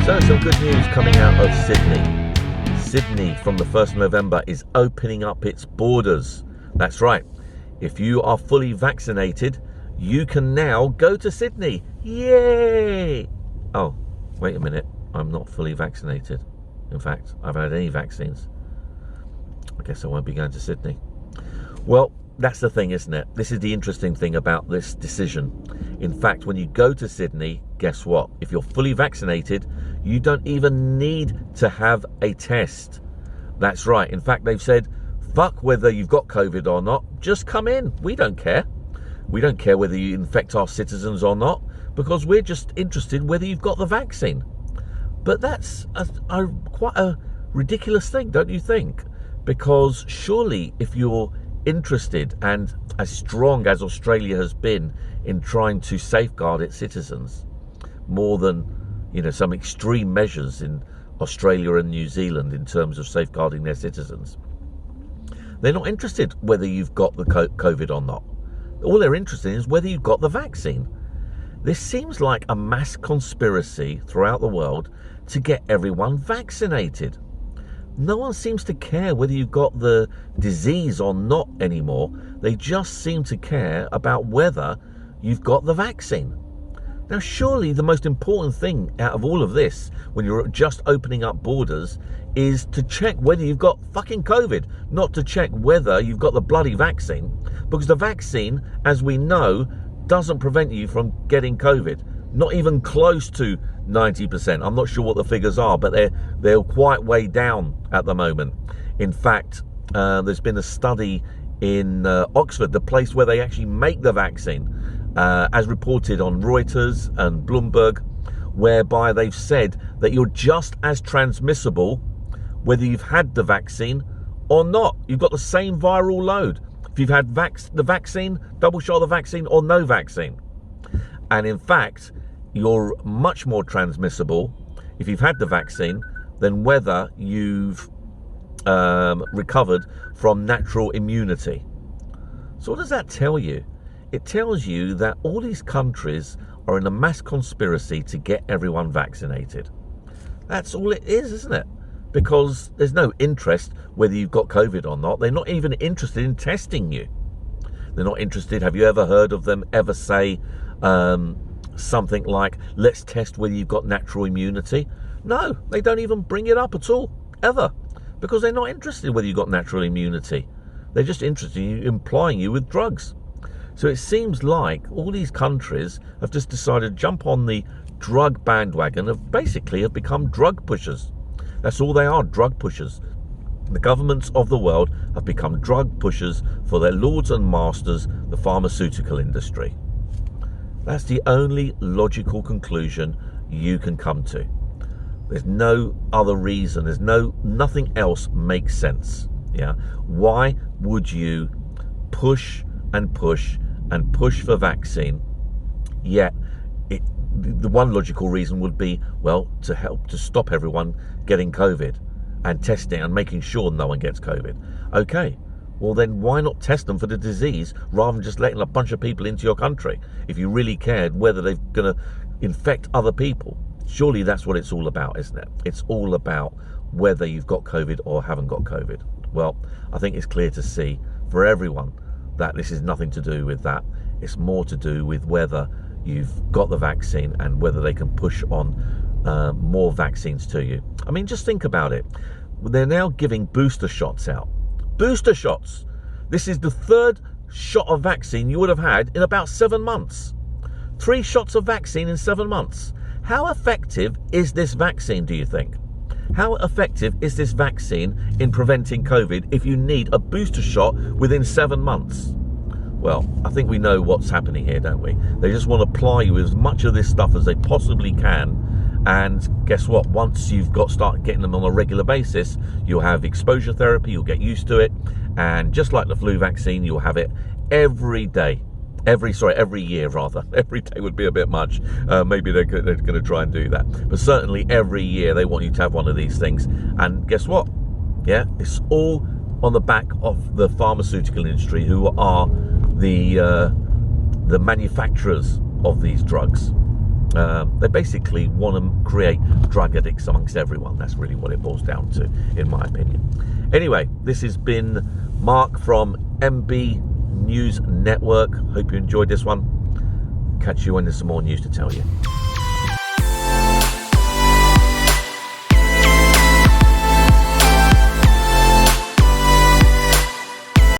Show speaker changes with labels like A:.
A: So, some good news coming out of Sydney. Sydney, from the 1st of November, is opening up its borders. That's right. If you are fully vaccinated, you can now go to Sydney. Yay! Oh, wait a minute. I'm not fully vaccinated. In fact, I haven't had any vaccines. I guess I won't be going to Sydney. Well, that's the thing, isn't it? This is the interesting thing about this decision. In fact, when you go to Sydney, guess what? If you're fully vaccinated, you don't even need to have a test. That's right. In fact, they've said, fuck whether you've got COVID or not, just come in. We don't care. We don't care whether you infect our citizens or not, because we're just interested whether you've got the vaccine. But that's quite a ridiculous thing, don't you think? Because surely if you're interested, and as strong as Australia has been in trying to safeguard its citizens, more than some extreme measures in Australia and New Zealand in terms of safeguarding their citizens, they're not interested whether you've got the COVID or not. All they're interested in is whether you've got the vaccine. This seems like a mass conspiracy throughout the world to get everyone vaccinated. No one seems to care whether you've got the disease or not anymore. They just seem to care about whether you've got the vaccine. Now, surely the most important thing out of all of this, when you're just opening up borders, is to check whether you've got fucking COVID, not to check whether you've got the bloody vaccine, because the vaccine, as we know, doesn't prevent you from getting COVID. Not even close to 90%. I'm not sure what the figures are, but they're quite way down at the moment. In fact, there's been a study in Oxford, the place where they actually make the vaccine, as reported on Reuters and Bloomberg, whereby they've said that you're just as transmissible whether you've had the vaccine or not. You've got the same viral load if you've had the vaccine, double shot of the vaccine, or no vaccine. And in fact, you're much more transmissible if you've had the vaccine than whether you've recovered from natural immunity. So what does that tell you? It tells you that all these countries are in a mass conspiracy to get everyone vaccinated. That's all it is, isn't it? Because there's no interest whether you've got COVID or not. They're not even interested in testing you. They're not interested. Have you ever heard of them ever say something like, let's test whether you've got natural immunity? No, they don't even bring it up at all, ever. Because they're not interested whether you've got natural immunity. They're just interested in implying you with drugs. So it seems like all these countries have just decided to jump on the drug bandwagon, have become drug pushers. That's all they are, drug pushers. The governments of the world have become drug pushers for their lords and masters, the pharmaceutical industry. That's the only logical conclusion you can come to. There's no other reason. Nothing else makes sense. Yeah. Why would you push and push and push for vaccine? Yet, the one logical reason would be, well, to help to stop everyone getting COVID and testing and making sure no one gets COVID. Okay. Well, then why not test them for the disease rather than just letting a bunch of people into your country if you really cared whether they're going to infect other people? Surely that's what it's all about, isn't it? It's all about whether you've got COVID or haven't got COVID. Well, I think it's clear to see for everyone that this is nothing to do with that. It's more to do with whether you've got the vaccine and whether they can push on more vaccines to you. I mean, just think about it. They're now giving booster shots out. Booster shots. This is the third shot of vaccine you would have had in about 7 months. 3 shots of vaccine in 7 months. How effective is this vaccine, do you think? How effective is this vaccine in preventing COVID if you need a booster shot within 7 months? Well, I think we know what's happening here, don't we? They just want to ply you with as much of this stuff as they possibly can. And guess what? Once you've start getting them on a regular basis, you'll have exposure therapy, you'll get used to it. And just like the flu vaccine, you'll have it every day. Every year rather. Every day would be a bit much. Maybe they're going to try and do that. But certainly every year they want you to have one of these things. And guess what? Yeah, it's all on the back of the pharmaceutical industry, who are the manufacturers of these drugs. They basically want to create drug addicts amongst everyone. That's really what it boils down to, in my opinion. Anyway, this has been Mark from MB News Network. Hope you enjoyed this one. Catch you when there's some more news to tell you.